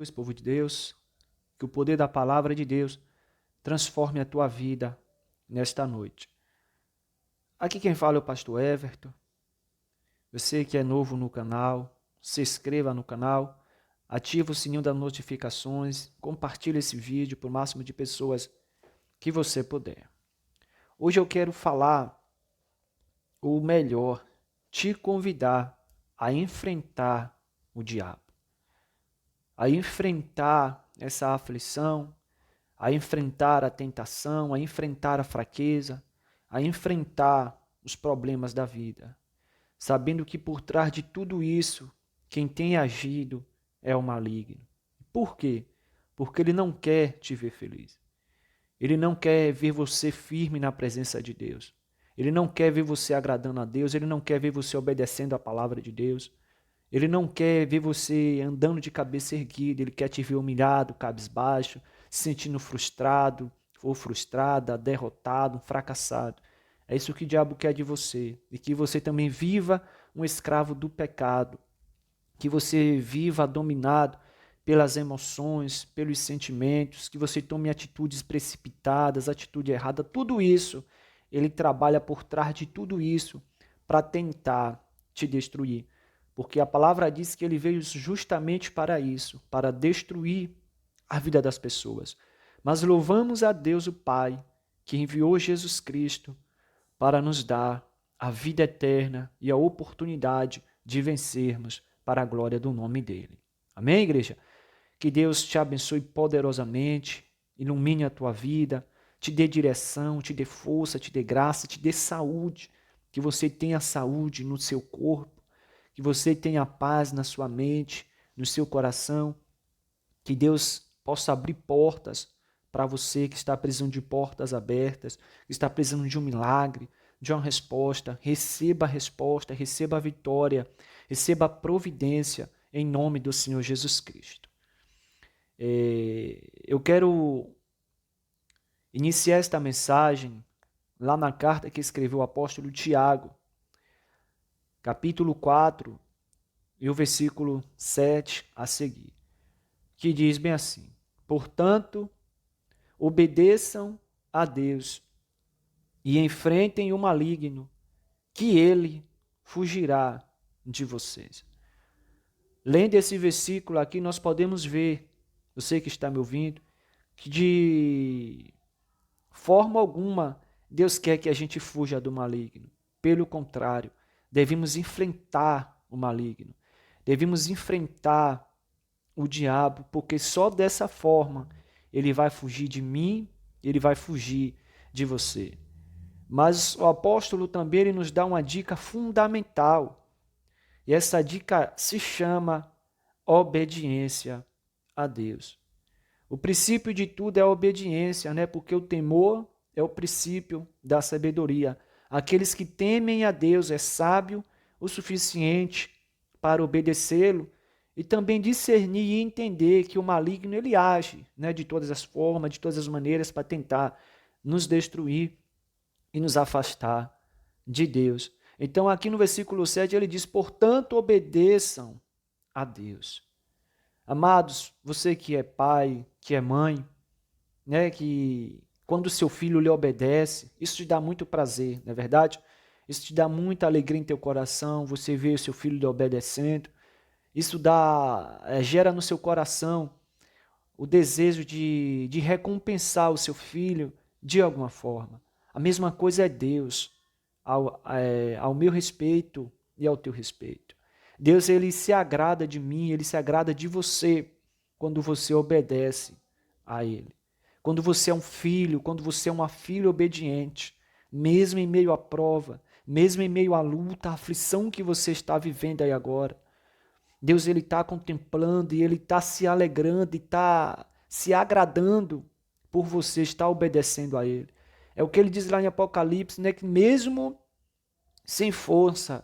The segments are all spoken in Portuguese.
Povo de Deus, que o poder da palavra de Deus transforme a tua vida nesta noite. Aqui quem fala é o pastor Everton. Você que é novo no canal, se inscreva no canal, ative o sininho das notificações, compartilhe esse vídeo para o máximo de pessoas que você puder. Hoje eu quero falar, ou melhor, te convidar a enfrentar o diabo, a enfrentar essa aflição, a enfrentar a tentação, a enfrentar a fraqueza, a enfrentar os problemas da vida, sabendo que por trás de tudo isso, quem tem agido é o maligno. Por quê? Porque ele não quer te ver feliz. Ele não quer ver você firme na presença de Deus. Ele não quer ver você agradando a Deus, ele não quer ver você obedecendo a palavra de Deus. Ele não quer ver você andando de cabeça erguida, ele quer te ver humilhado, cabisbaixo, se sentindo frustrado ou frustrada, derrotado, fracassado. É isso que o diabo quer de você. E que você também viva um escravo do pecado. Que você viva dominado pelas emoções, pelos sentimentos, que você tome atitudes precipitadas, atitude errada. Tudo isso, ele trabalha por trás de tudo isso para tentar te destruir. Porque a palavra diz que ele veio justamente para isso, para destruir a vida das pessoas. Mas louvamos a Deus o Pai, que enviou Jesus Cristo para nos dar a vida eterna e a oportunidade de vencermos para a glória do nome dele. Amém, igreja? Que Deus te abençoe poderosamente, ilumine a tua vida, te dê direção, te dê força, te dê graça, te dê saúde, que você tenha saúde no seu corpo, que você tenha paz na sua mente, no seu coração, que Deus possa abrir portas para você que está precisando de portas abertas, que está precisando de um milagre, de uma resposta, receba a vitória, receba a providência em nome do Senhor Jesus Cristo. Eu quero iniciar esta mensagem lá na carta que escreveu o apóstolo Tiago, capítulo 4, e o versículo 7 a seguir, que diz bem assim: portanto, obedeçam a Deus e enfrentem o maligno, que ele fugirá de vocês. Lendo esse versículo aqui, nós podemos ver, você que está me ouvindo, que de forma alguma Deus quer que a gente fuja do maligno. Pelo contrário, devemos enfrentar o maligno. Devemos enfrentar o diabo, porque só dessa forma ele vai fugir de mim, ele vai fugir de você. Mas o apóstolo também ele nos dá uma dica fundamental. E essa dica se chama obediência a Deus. O princípio de tudo é a obediência, né? Porque o temor é o princípio da sabedoria. Aqueles que temem a Deus é sábio o suficiente para obedecê-lo e também discernir e entender que o maligno ele age, né, de todas as formas, de todas as maneiras para tentar nos destruir e nos afastar de Deus. Então aqui no versículo 7 ele diz: portanto obedeçam a Deus. Amados, você que é pai, que é mãe, né, que quando o seu filho lhe obedece, isso te dá muito prazer, não é verdade? Isso te dá muita alegria em teu coração, você vê o seu filho lhe obedecendo. Isso gera no seu coração o desejo de recompensar o seu filho de alguma forma. A mesma coisa é Deus, ao meu respeito e ao teu respeito. Deus ele se agrada de mim, ele se agrada de você quando você obedece a ele. Quando você é um filho, quando você é uma filha obediente, mesmo em meio à prova, mesmo em meio à luta, à aflição que você está vivendo aí agora, Deus ele está contemplando e ele está se alegrando e está se agradando por você estar obedecendo a ele. É o que ele diz lá em Apocalipse, né, que mesmo sem força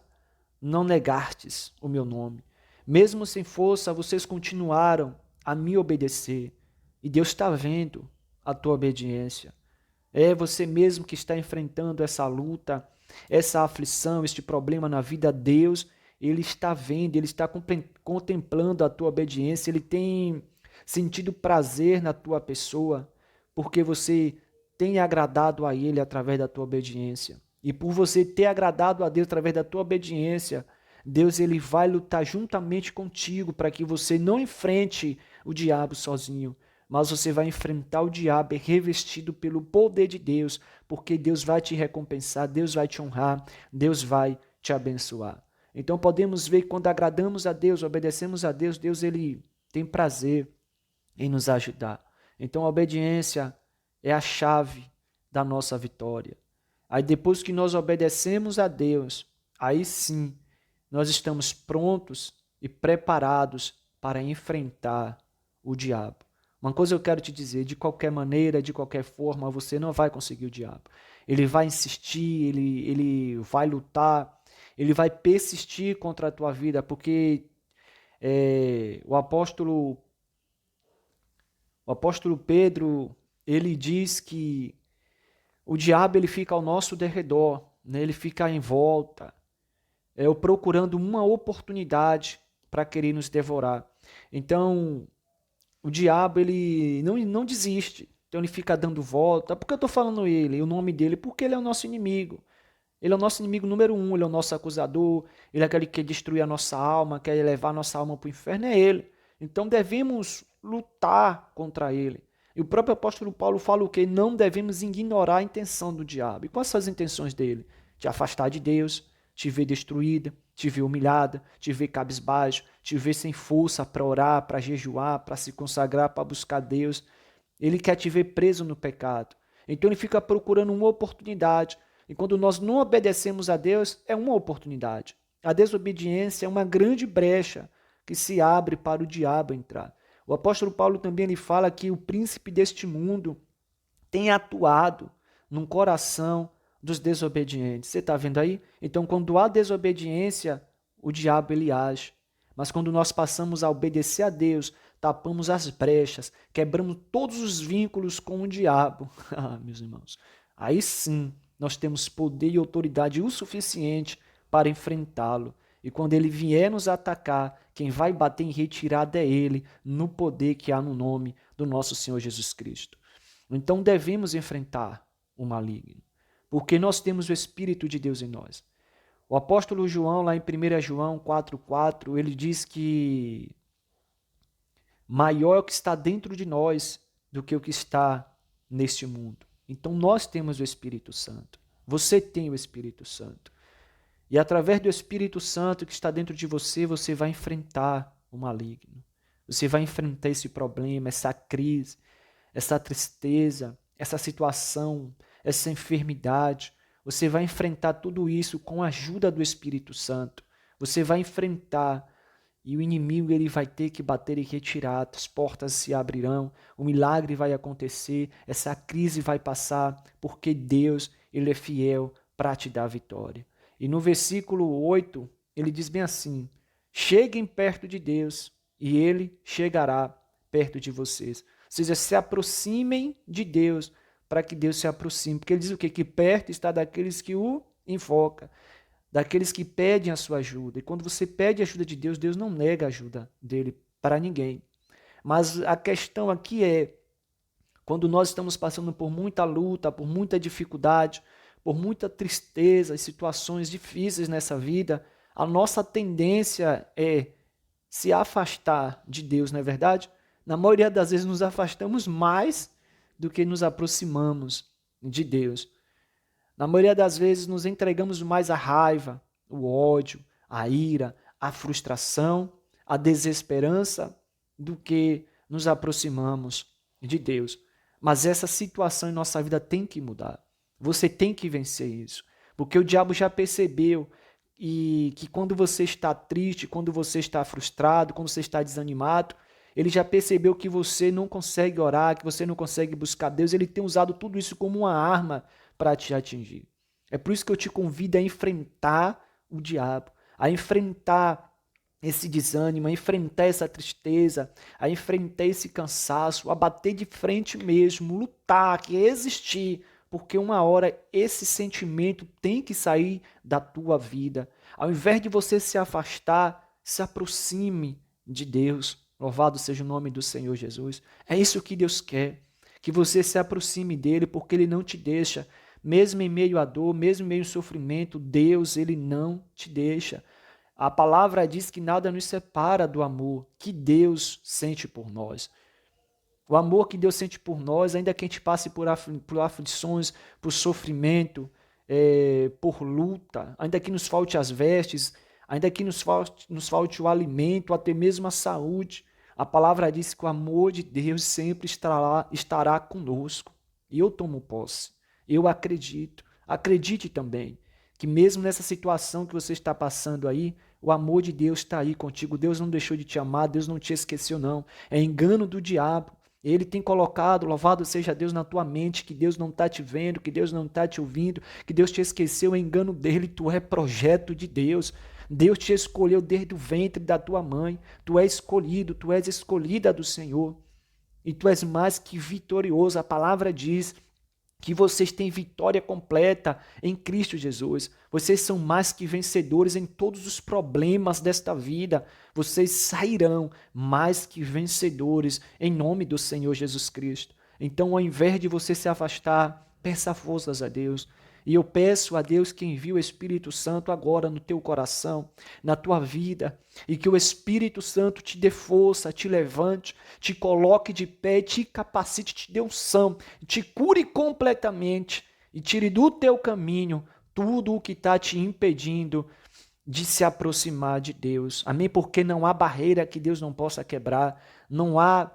não negastes o meu nome. Mesmo sem força vocês continuaram a me obedecer. E Deus está vendo a tua obediência. É você mesmo que está enfrentando essa luta, essa aflição, este problema na vida. Deus, ele está vendo, ele está contemplando a tua obediência, ele tem sentido prazer na tua pessoa, porque você tem agradado a Ele através da tua obediência. E por você ter agradado a Deus através da tua obediência, Deus ele vai lutar juntamente contigo para que você não enfrente o diabo sozinho, mas você vai enfrentar o diabo revestido pelo poder de Deus, porque Deus vai te recompensar, Deus vai te honrar, Deus vai te abençoar. Então podemos ver que quando agradamos a Deus, obedecemos a Deus, Deus ele tem prazer em nos ajudar. Então a obediência é a chave da nossa vitória. Aí depois que nós obedecemos a Deus, aí sim nós estamos prontos e preparados para enfrentar o diabo. Uma coisa eu quero te dizer, de qualquer maneira, de qualquer forma, você não vai conseguir o diabo. Ele vai insistir, ele vai lutar, ele vai persistir contra a tua vida, porque o apóstolo Pedro, ele diz que o diabo ele fica ao nosso derredor, né? Ele fica em volta, procurando uma oportunidade para querer nos devorar. Então, o diabo ele não desiste. Então ele fica dando volta. Por que eu estou falando o nome dele? Porque ele é o nosso inimigo. Ele é o nosso inimigo número 1, ele é o nosso acusador, ele é aquele que quer destruir a nossa alma, quer levar a nossa alma para o inferno, é ele. Então devemos lutar contra ele. E o próprio apóstolo Paulo fala o quê? Não devemos ignorar a intenção do diabo. E quais são as intenções dele? Te afastar de Deus, te ver destruída, te ver humilhada, te ver cabisbaixo, te ver sem força para orar, para jejuar, para se consagrar, para buscar Deus. Ele quer te ver preso no pecado. Então ele fica procurando uma oportunidade. E quando nós não obedecemos a Deus, é uma oportunidade. A desobediência é uma grande brecha que se abre para o diabo entrar. O apóstolo Paulo também ele fala que o príncipe deste mundo tem atuado no coração dos desobedientes. Você está vendo aí? Então, quando há desobediência, o diabo ele age. Mas quando nós passamos a obedecer a Deus, tapamos as brechas, quebramos todos os vínculos com o diabo. Meus irmãos, aí sim nós temos poder e autoridade o suficiente para enfrentá-lo. E quando ele vier nos atacar, quem vai bater em retirada é ele, no poder que há no nome do nosso Senhor Jesus Cristo. Então devemos enfrentar o maligno, porque nós temos o Espírito de Deus em nós. O apóstolo João, lá em 1 João 4,4, ele diz que maior é o que está dentro de nós do que o que está neste mundo. Então nós temos o Espírito Santo. Você tem o Espírito Santo. E através do Espírito Santo que está dentro de você, você vai enfrentar o maligno. Você vai enfrentar esse problema, essa crise, essa tristeza, essa situação, essa enfermidade. Você vai enfrentar tudo isso com a ajuda do Espírito Santo. Você vai enfrentar e o inimigo ele vai ter que bater e retirar, as portas se abrirão, o milagre vai acontecer, essa crise vai passar, porque Deus ele é fiel para te dar a vitória. E no versículo 8, ele diz bem assim: cheguem perto de Deus e ele chegará perto de vocês. Ou seja, se aproximem de Deus para que Deus se aproxime. Porque ele diz o quê? Que perto está daqueles que o invocam, daqueles que pedem a sua ajuda. E quando você pede a ajuda de Deus, Deus não nega a ajuda dele para ninguém. Mas a questão aqui é, quando nós estamos passando por muita luta, por muita dificuldade, por muita tristeza e situações difíceis nessa vida, a nossa tendência é se afastar de Deus, não é verdade? Na maioria das vezes nos afastamos mais do que nos aproximamos de Deus. Na maioria das vezes nos entregamos mais à raiva, o ódio, a ira, a frustração, a desesperança, do que nos aproximamos de Deus. Mas essa situação em nossa vida tem que mudar. Você tem que vencer isso. Porque o diabo já percebeu que quando você está triste, quando você está frustrado, quando você está desanimado, ele já percebeu que você não consegue orar, que você não consegue buscar Deus. Ele tem usado tudo isso como uma arma para te atingir. É por isso que eu te convido a enfrentar o diabo, a enfrentar esse desânimo, a enfrentar essa tristeza, a enfrentar esse cansaço, a bater de frente mesmo, lutar, que existir, porque uma hora esse sentimento tem que sair da tua vida. Ao invés de você se afastar, se aproxime de Deus. Louvado seja o nome do Senhor Jesus. É isso que Deus quer, que você se aproxime dele, porque ele não te deixa. Mesmo em meio à dor, mesmo em meio ao sofrimento, Deus, ele não te deixa. A palavra diz que nada nos separa do amor que Deus sente por nós. O amor que Deus sente por nós, ainda que a gente passe por aflições, por sofrimento, por luta, ainda que nos falte as vestes, ainda que nos falte o alimento, até mesmo a saúde, a palavra diz que o amor de Deus sempre estará conosco. E eu tomo posse, eu acredito. Acredite também que mesmo nessa situação que você está passando aí, o amor de Deus está aí contigo. Deus não deixou de te amar, Deus não te esqueceu não. É engano do diabo. Ele tem colocado, louvado seja Deus, na tua mente, que Deus não está te vendo, que Deus não está te ouvindo, que Deus te esqueceu, é engano dele, tu é projeto de Deus. Deus te escolheu desde o ventre da tua mãe, tu és escolhido, tu és escolhida do Senhor, e tu és mais que vitorioso. A palavra diz que vocês têm vitória completa em Cristo Jesus. Vocês são mais que vencedores em todos os problemas desta vida. Vocês sairão mais que vencedores em nome do Senhor Jesus Cristo. Então, ao invés de você se afastar, peça forças a Deus. E eu peço a Deus que envie o Espírito Santo agora no teu coração, na tua vida, e que o Espírito Santo te dê força, te levante, te coloque de pé, te capacite, te dê unção, te cure completamente e tire do teu caminho tudo o que está te impedindo de se aproximar de Deus. Amém? Porque não há barreira que Deus não possa quebrar, não há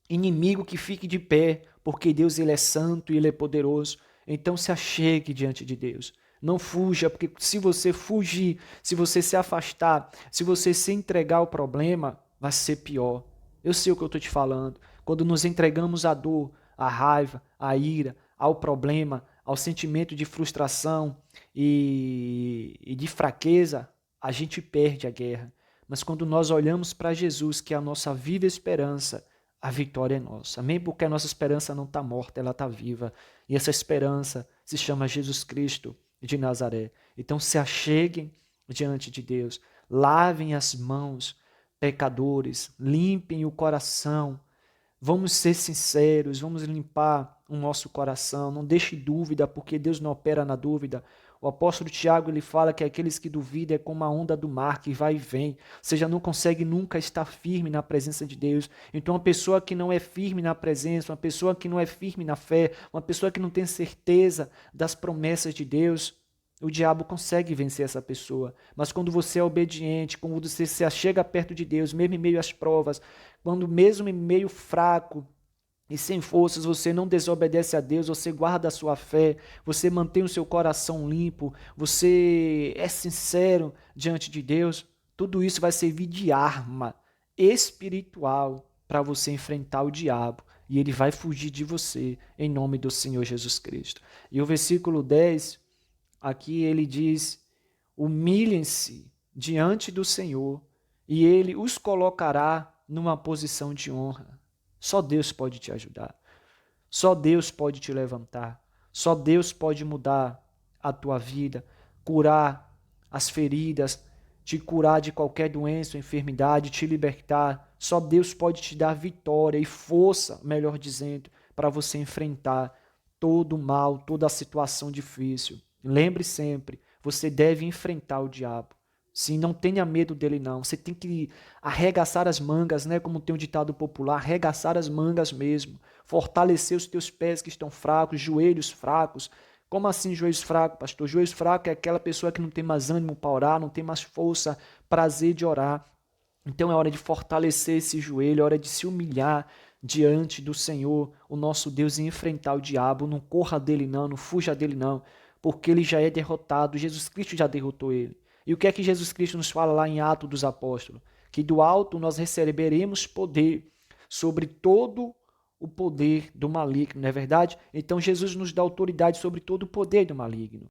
inimigo que fique de pé, porque Deus ele é santo e ele é poderoso. Então se achegue diante de Deus. Não fuja, porque se você fugir, se você se afastar, se você se entregar ao problema, vai ser pior. Eu sei o que eu estou te falando. Quando nos entregamos à dor, à raiva, à ira, ao problema, ao sentimento de frustração e de fraqueza, a gente perde a guerra. Mas quando nós olhamos para Jesus, que é a nossa viva esperança, a vitória é nossa. Amém? Porque a nossa esperança não está morta, ela está viva. E essa esperança se chama Jesus Cristo de Nazaré. Então se acheguem diante de Deus, lavem as mãos, pecadores, limpem o coração. Vamos ser sinceros, vamos limpar o nosso coração. Não deixe dúvida, porque Deus não opera na dúvida. O apóstolo Tiago ele fala que aqueles que duvidam é como a onda do mar que vai e vem. Ou seja, não consegue nunca estar firme na presença de Deus. Então, uma pessoa que não é firme na presença, uma pessoa que não é firme na fé, uma pessoa que não tem certeza das promessas de Deus, o diabo consegue vencer essa pessoa. Mas quando você é obediente, quando você se achega perto de Deus, mesmo em meio às provas, quando mesmo em meio fraco, e sem forças, você não desobedece a Deus, você guarda a sua fé, você mantém o seu coração limpo, você é sincero diante de Deus, tudo isso vai servir de arma espiritual para você enfrentar o diabo e ele vai fugir de você em nome do Senhor Jesus Cristo. E o versículo 10, aqui ele diz: humilhem-se diante do Senhor e ele os colocará numa posição de honra. Só Deus pode te ajudar. Só Deus pode te levantar. Só Deus pode mudar a tua vida, curar as feridas, te curar de qualquer doença ou enfermidade, te libertar. Só Deus pode te dar vitória e força, melhor dizendo, para você enfrentar todo o mal, toda a situação difícil. Lembre sempre, você deve enfrentar o diabo. Sim, não tenha medo dele não. Você tem que arregaçar as mangas, né? Como tem um ditado popular, arregaçar as mangas mesmo. Fortalecer os teus pés que estão fracos, joelhos fracos. Como assim joelhos fracos, pastor? Joelhos fracos é aquela pessoa que não tem mais ânimo para orar, não tem mais força, prazer de orar. Então é hora de fortalecer esse joelho, é hora de se humilhar diante do Senhor, o nosso Deus, e enfrentar o diabo. Não corra dele não, não fuja dele não, porque ele já é derrotado. Jesus Cristo já derrotou ele. E o que é que Jesus Cristo nos fala lá em Atos dos Apóstolos? Que do alto nós receberemos poder sobre todo o poder do maligno, não é verdade? Então Jesus nos dá autoridade sobre todo o poder do maligno.